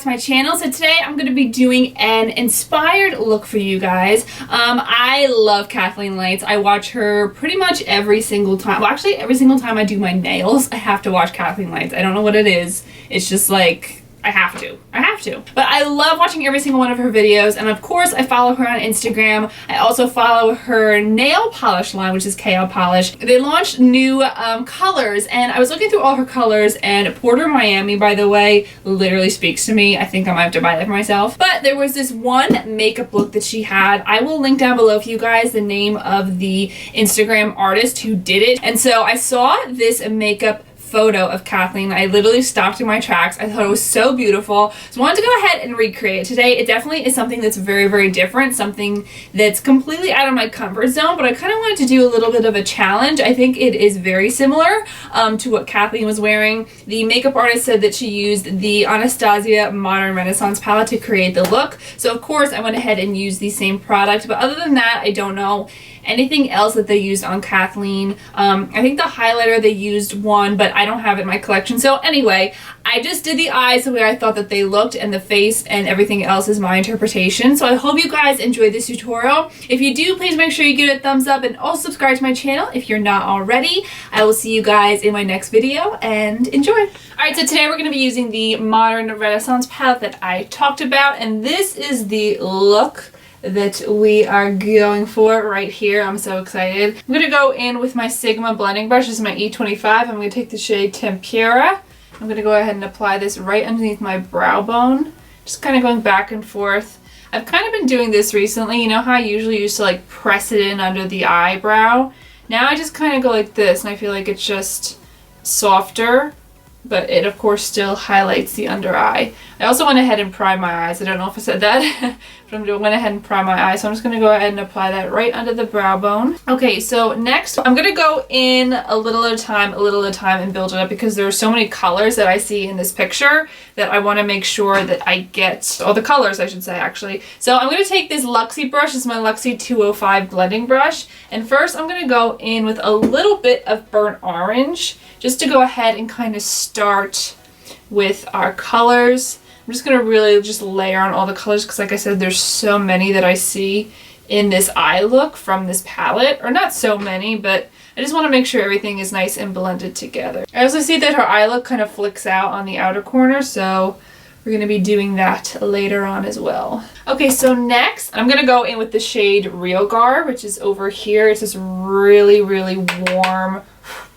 back to my channel. So today I'm going to be doing an inspired look for you guys. I love Kathleen Lights. I watch her pretty much every single time. Well, actually every single time I do my nails, I have to watch Kathleen Lights. I don't know what it is. It's just like, I have to. But I love watching every single one of her videos, and of course I follow her on Instagram. I also follow her nail polish line, which is KL Polish. They launched new colors, and I was looking through all her colors, and Porter Miami, by the way, literally speaks to me. I think I might have to buy that for myself. But there was this one makeup look that she had. I will link down below for you guys the name of the Instagram artist who did it. And so I saw this makeup photo of Kathleen. I literally stopped in my tracks. I thought it was so beautiful. So I wanted to go ahead and recreate it today. It definitely is something that's very, very different, something that's completely out of my comfort zone, but I kind of wanted to do a little bit of a challenge. I think it is very similar to what Kathleen was wearing. The makeup artist said that she used the Anastasia Modern Renaissance palette to create the look. So of course I went ahead and used the same product, but other than that, I don't know anything else that they used on Kathleen. I think the highlighter they used one, but I don't have it in my collection. So anyway, I just did the eyes the way I thought that they looked, and the face and everything else is my interpretation. So I hope you guys enjoyed this tutorial. If you do, please make sure you give it a thumbs up and also subscribe to my channel if you're not already. I will see you guys in my next video, and enjoy. Alright, so today we're going to be using the Modern Renaissance palette that I talked about, and this is the look that we are going for right here. I'm so excited. I'm going to go in with my Sigma blending brush. This is my E25. I'm going to take the shade Tempera. I'm going to go ahead and apply this right underneath my brow bone. Just kind of going back and forth. I've kind of been doing this recently. You know how I usually used to like press it in under the eyebrow? Now I just kind of go like this, and I feel like it's just softer, but it of course still highlights the under eye. I also went ahead and primed my eyes. I don't know if I said that, but I went ahead and primed my eyes. So I'm just going to go ahead and apply that right under the brow bone. Okay, so next I'm going to go in a little at a time, and build it up, because there are so many colors that I see in this picture that I want to make sure that I get all the colors, I should say, actually. So I'm going to take this Luxie brush. This is my Luxie 205 blending brush. And first I'm going to go in with a little bit of burnt orange, just to go ahead and kind of start with our colors. I'm just going to really just layer on all the colors, because like I said, there's so many that I see in this eye look from this palette. Or not so many, but I just want to make sure everything is nice and blended together. I also see that her eye look kind of flicks out on the outer corner, so we're going to be doing that later on as well. Okay, so next I'm going to go in with the shade Real Gar, which is over here. It's this really, really warm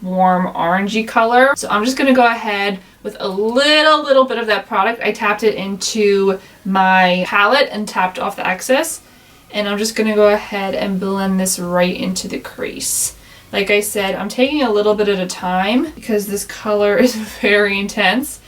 orangey color. So I'm just going to go ahead with a little bit of that product. I tapped it into my palette and tapped off the excess. And I'm just going to go ahead and blend this right into the crease. Like I said, I'm taking a little bit at a time because this color is very intense.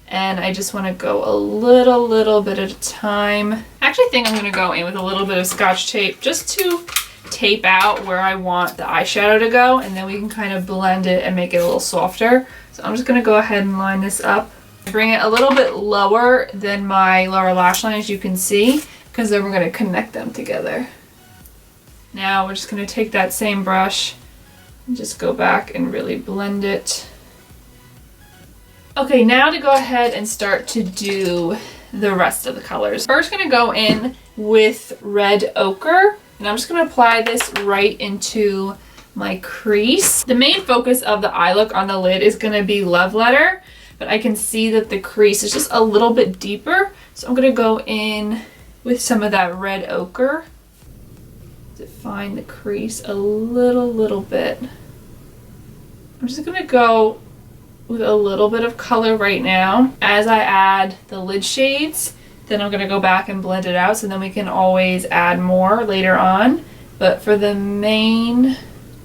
And I just want to go a little bit at a time. I actually think I'm going to go in with a little bit of Scotch tape just to tape out where I want the eyeshadow to go, and then we can kind of blend it and make it a little softer. So I'm just going to go ahead and line this up. Bring it a little bit lower than my lower lash line, as you can see, because then we're going to connect them together. Now we're just going to take that same brush and just go back and really blend it. Okay, now to go ahead and start to do the rest of the colors. First, going to go in with Red Ochre, and I'm just going to apply this right into my crease. The main focus of the eye look on the lid is going to be Love Letter, but I can see that the crease is just a little bit deeper, so I'm going to go in with some of that Red Ochre. Define the crease a little bit. I'm just going to go with a little bit of color right now. As I add the lid shades, then I'm going to go back and blend it out, so then we can always add more later on. But for the main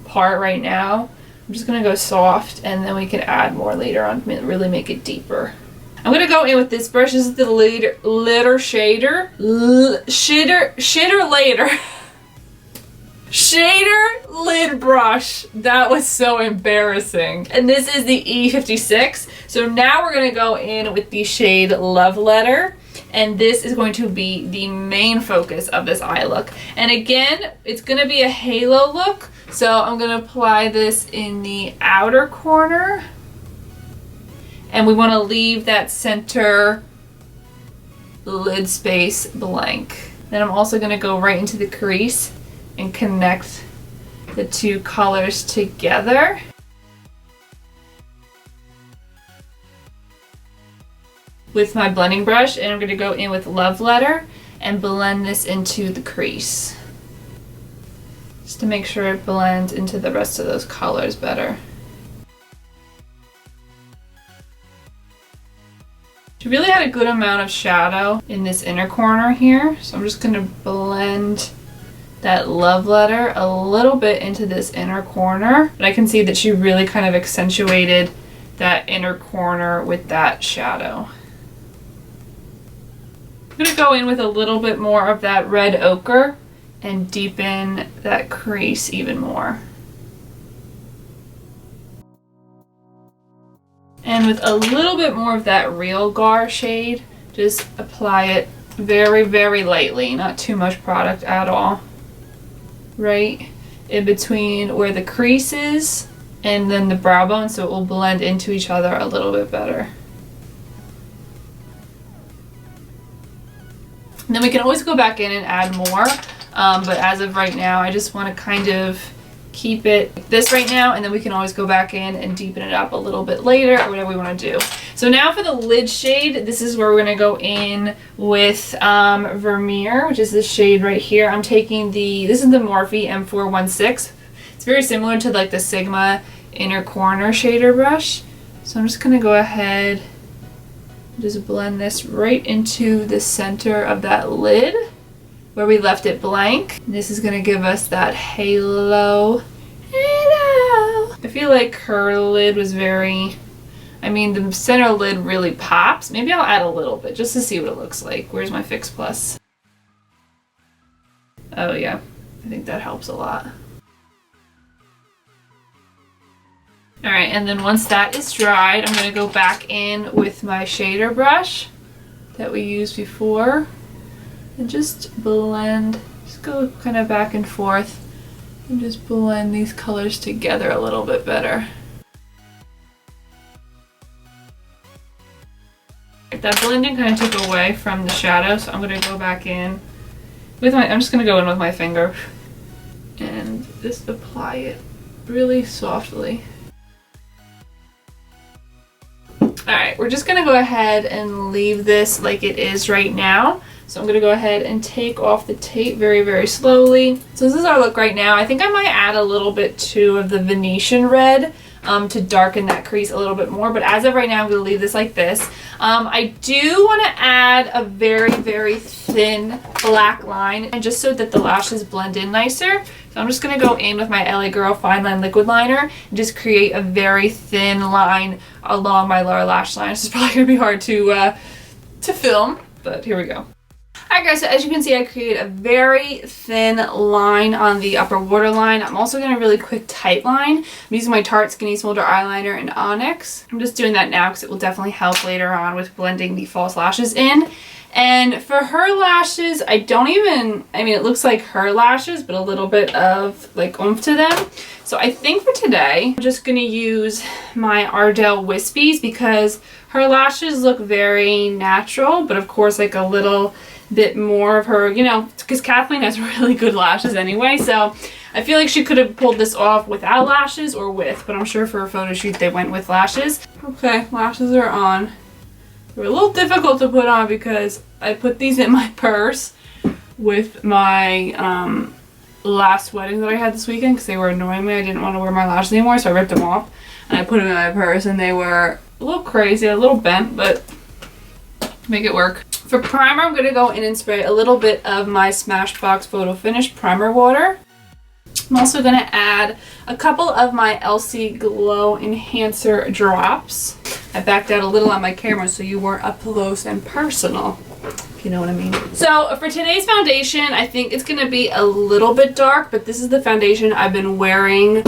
part right now, I'm just going to go soft, and then we can add more later on to really make it deeper. I'm going to go in with this brush. This is the Shader lid brush. That was so embarrassing. And this is the E56. So now we're going to go in with the shade Love Letter. And this is going to be the main focus of this eye look. And again, it's going to be a halo look. So I'm going to apply this in the outer corner. And we want to leave that center lid space blank. Then I'm also going to go right into the crease and connect the two colors together. With my blending brush, and I'm going to go in with Love Letter and blend this into the crease. Just to make sure it blends into the rest of those colors better. She really had a good amount of shadow in this inner corner here, so I'm just going to blend that Love Letter a little bit into this inner corner. But I can see that she really kind of accentuated that inner corner with that shadow. I'm going to go in with a little bit more of that red ochre and deepen that crease even more. And with a little bit more of that Real Gar shade, just apply it very, very lightly, not too much product at all. Right in between where the crease is and then the brow bone, so it will blend into each other a little bit better. And then we can always go back in and add more, but as of right now, I just want to kind of keep it like this right now, and then we can always go back in and deepen it up a little bit later, or whatever we want to do. So now for the lid shade, this is where we're going to go in with Vermeer, which is this shade right here. I'm taking this is the Morphe M416. It's very similar to like the Sigma inner corner shader brush. So I'm just going to go ahead just blend this right into the center of that lid where we left it blank. And this is going to give us that halo. I feel like her lid was the center lid really pops. Maybe I'll add a little bit just to see what it looks like. Where's my Fix Plus? Oh yeah, I think that helps a lot. Alright, and then once that is dried, I'm going to go back in with my shader brush that we used before and just blend, just go kind of back and forth and just blend these colors together a little bit better. That blending kind of took away from the shadow, so I'm going to go back in with I'm just going to go in with my finger and just apply it really softly. Alright, we're just going to go ahead and leave this like it is right now. So I'm going to go ahead and take off the tape very, very slowly. So this is our look right now. I think I might add a little bit too of the Venetian red to darken that crease a little bit more. But as of right now, I'm going to leave this like this. I do want to add a very, very thin black line, and just so that the lashes blend in nicer. So I'm just going to go in with my LA Girl Fine Line Liquid Liner and just create a very thin line along my lower lash line. This is probably going to be hard to film, but here we go. Alright guys, so as you can see, I created a very thin line on the upper waterline. I'm also going to really quick tight line. I'm using my Tarte Skinny Smolder eyeliner in Onyx. I'm just doing that now because it will definitely help later on with blending the false lashes in. And for her lashes, it looks like her lashes, but a little bit of like oomph to them. So I think for today, I'm just going to use my Ardell Wispies because her lashes look very natural, but of course like a little bit more of her, because Kathleen has really good lashes anyway, so I feel like she could have pulled this off without lashes or with, but I'm sure for a photo shoot they went with lashes. Okay, lashes are on. They were a little difficult to put on because I put these in my purse with my last wedding that I had this weekend because they were annoying me. I didn't want to wear my lashes anymore, so I ripped them off and I put them in my purse, and they were a little crazy, a little bent, but make it work. For primer, I'm going to go in and spray a little bit of my Smashbox Photo Finish Primer Water. I'm also going to add a couple of my LC Glow Enhancer drops. I backed out a little on my camera so you weren't up close and personal, if you know what I mean. So for today's foundation, I think it's going to be a little bit dark, but this is the foundation I've been wearing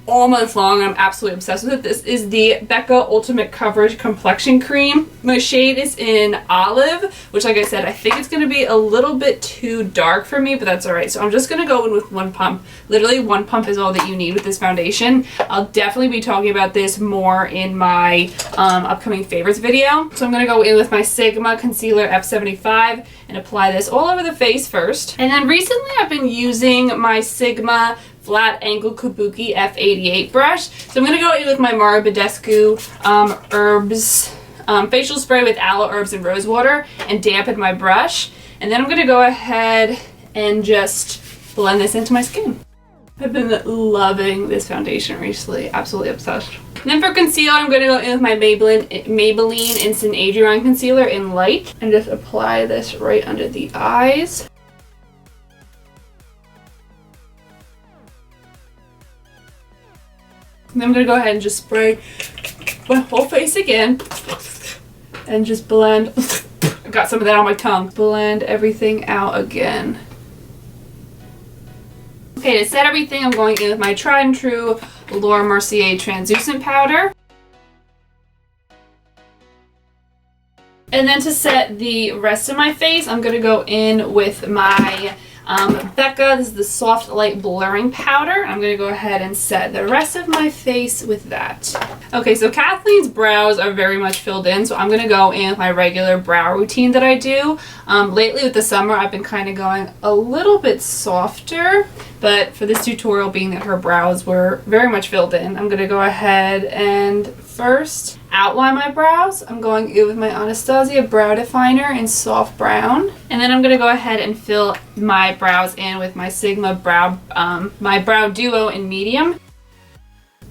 all month long. I'm absolutely obsessed with it. This is the Becca Ultimate Coverage Complexion Cream. My shade is in Olive, which like I said, I think it's going to be a little bit too dark for me, but that's alright. So I'm just going to go in with one pump. Literally one pump is all that you need with this foundation. I'll definitely be talking about this more in my upcoming favorites video. So I'm going to go in with my Sigma Concealer F75 and apply this all over the face first. And then recently I've been using my Sigma Flat Angle Kabuki F88 brush. So I'm going to go in with my Mara Badescu Herbs facial spray with aloe, herbs, and rose water and dampen my brush. And then I'm going to go ahead and just blend this into my skin. I've been loving this foundation recently. Absolutely obsessed. And then for concealer, I'm going to go in with my Maybelline Instant Age-Rewind Concealer in Light and just apply this right under the eyes. And then I'm going to go ahead and just spray my whole face again and just blend. I got some of that on my tongue. Blend everything out again. Okay, to set everything, I'm going in with my tried and true Laura Mercier translucent powder. And then to set the rest of my face, I'm going to go in with my Becca, this is the Soft Light Blurring Powder. I'm going to go ahead and set the rest of my face with that. Okay, so Kathleen's brows are very much filled in, so I'm going to go in with my regular brow routine that I do. Lately with the summer, I've been kind of going a little bit softer, but for this tutorial, being that her brows were very much filled in, I'm going to go ahead and first outline my brows. I'm going in with my Anastasia Brow Definer in Soft Brown. And then I'm going to go ahead and fill my brows in with my Sigma my Brow Duo in Medium.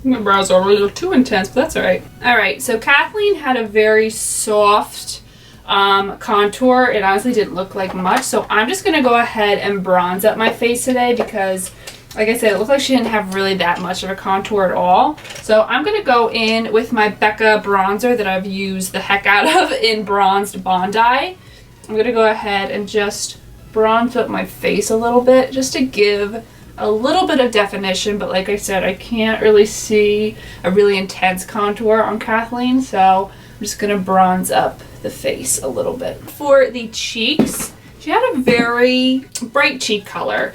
My brows are a little too intense, but that's alright. Alright, so Kathleen had a very soft contour. It honestly didn't look like much, so I'm just going to go ahead and bronze up my face today because, like I said, it looked like she didn't have really that much of a contour at all. So I'm going to go in with my Becca bronzer that I've used the heck out of in Bronzed Bondi. I'm going to go ahead and just bronze up my face a little bit just to give a little bit of definition, but like I said, I can't really see a really intense contour on Kathleen, so I'm just going to bronze up the face a little bit. For the cheeks, she had a very bright cheek color.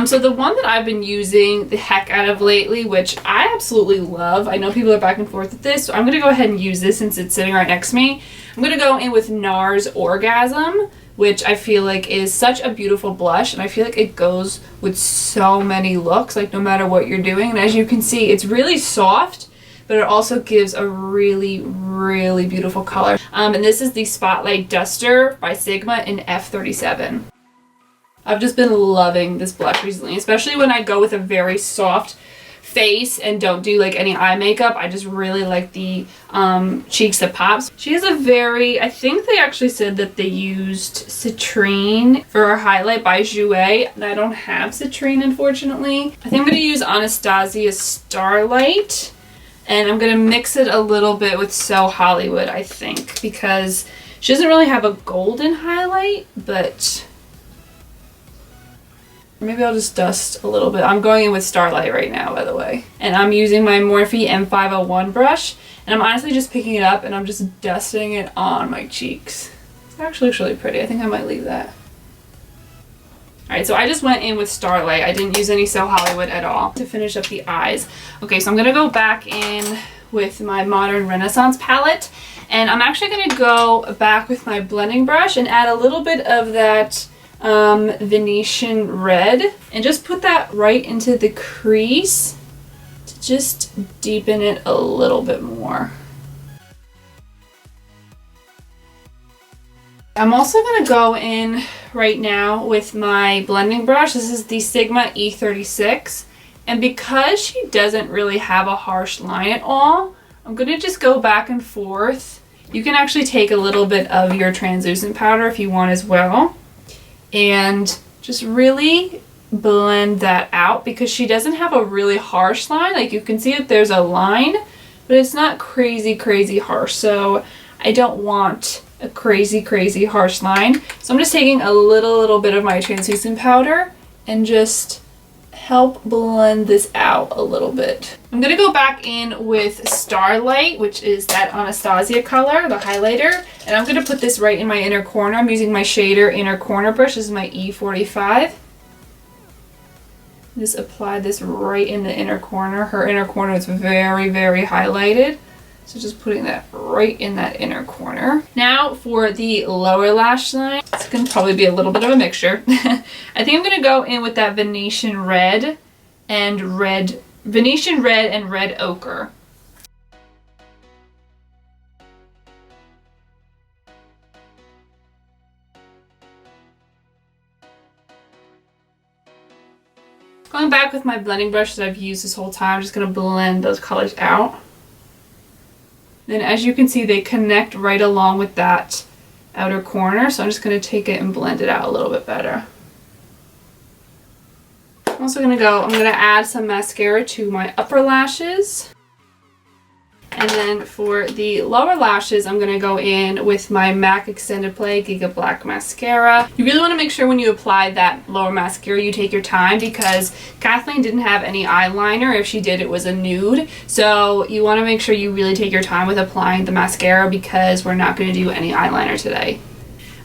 So the one that I've been using the heck out of lately, which I absolutely love, I know people are back and forth with this, so I'm going to go ahead and use this since it's sitting right next to me. I'm going to go in with NARS Orgasm, which I feel like is such a beautiful blush, and I feel like it goes with so many looks, like no matter what you're doing. And as you can see, it's really soft, but it also gives a really, really beautiful color. And this is the Spotlight Duster by Sigma in F37. I've just been loving this blush recently, especially when I go with a very soft face and don't do like any eye makeup. I just really like the cheeks that pops. She has a very, I think they actually said that they used citrine for her highlight by Jouer, and I don't have citrine, unfortunately. I think I'm going to use Anastasia Starlight, and I'm going to mix it a little bit with So Hollywood, I think, because she doesn't really have a golden highlight, but maybe I'll just dust a little bit. I'm going in with Starlight right now, by the way. And I'm using my Morphe M501 brush, and I'm honestly just picking it up and I'm just dusting it on my cheeks. It actually looks really pretty. I think I might leave that. Alright, so I just went in with Starlight. I didn't use any So Hollywood at all to finish up the eyes. Okay, so I'm going to go back in with my Modern Renaissance palette, and I'm actually going to go back with my blending brush and add a little bit of that Venetian red and just put that right into the crease to just deepen it a little bit more. I'm also going to go in right now with my blending brush. This is the Sigma E36, and because she doesn't really have a harsh line at all, I'm going to just go back and forth. You can actually take a little bit of your translucent powder if you want as well, and just really blend that out because she doesn't have a really harsh line. Like, you can see that there's a line, but it's not crazy harsh, so I don't want a crazy harsh line. So I'm just taking a little bit of my translucent powder and just help blend this out a little bit. I'm gonna go back in with Starlight, which is that Anastasia color, the highlighter, and I'm gonna put this right in my inner corner. I'm using my shader inner corner brush. This is my E45. Just apply this right in the inner corner. Her inner corner is very, very highlighted. So just putting that right in that inner corner. Now for the lower lash line, it's gonna probably be a little bit of a mixture. I think I'm gonna go in with that Venetian red and red ochre. Going back with my blending brush that I've used this whole time, I'm just gonna blend those colors out. Then as you can see, they connect right along with that outer corner, so I'm just going to take it and blend it out a little bit better. I'm also going to add some mascara to my upper lashes. And then for the lower lashes, I'm going to go in with my MAC Extended Play Giga Black Mascara. You really want to make sure when you apply that lower mascara, you take your time, because Kathleen didn't have any eyeliner. If she did, it was a nude. So you want to make sure you really take your time with applying the mascara, because we're not going to do any eyeliner today.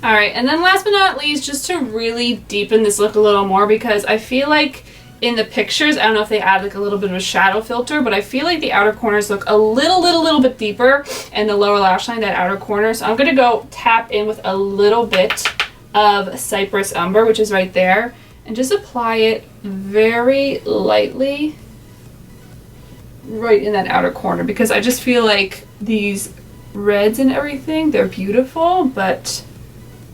Alright, and then last but not least, just to really deepen this look a little more, because I feel like in the pictures, I don't know if they add like a little bit of a shadow filter, but I feel like the outer corners look a little bit deeper, and the lower lash line, that outer corner. So I'm going to go tap in with a little bit of Cypress Umber, which is right there, and just apply it very lightly right in that outer corner, because I just feel like these reds and everything, they're beautiful, but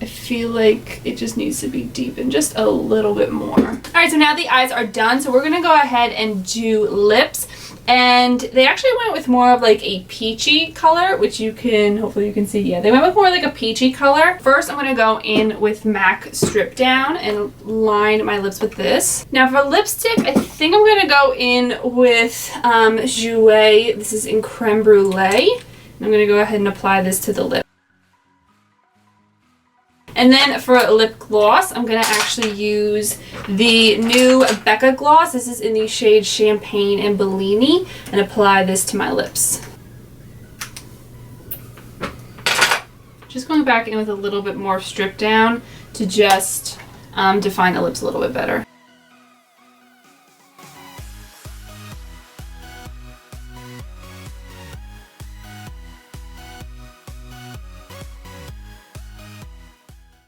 I feel like it just needs to be deepened just a little bit more. Alright, so now the eyes are done, so we're going to go ahead and do lips. And they actually went with more of like a peachy color, which hopefully you can see. Yeah, they went with more like a peachy color. First, I'm going to go in with MAC Strip Down and line my lips with this. Now for lipstick, I think I'm going to go in with Jouer. This is in Creme Brulee. And I'm going to go ahead and apply this to the lip. And then for lip gloss, I'm going to actually use the new Becca gloss. This is in the shade Champagne and Bellini, and apply this to my lips. Just going back in with a little bit more strip down to just define the lips a little bit better.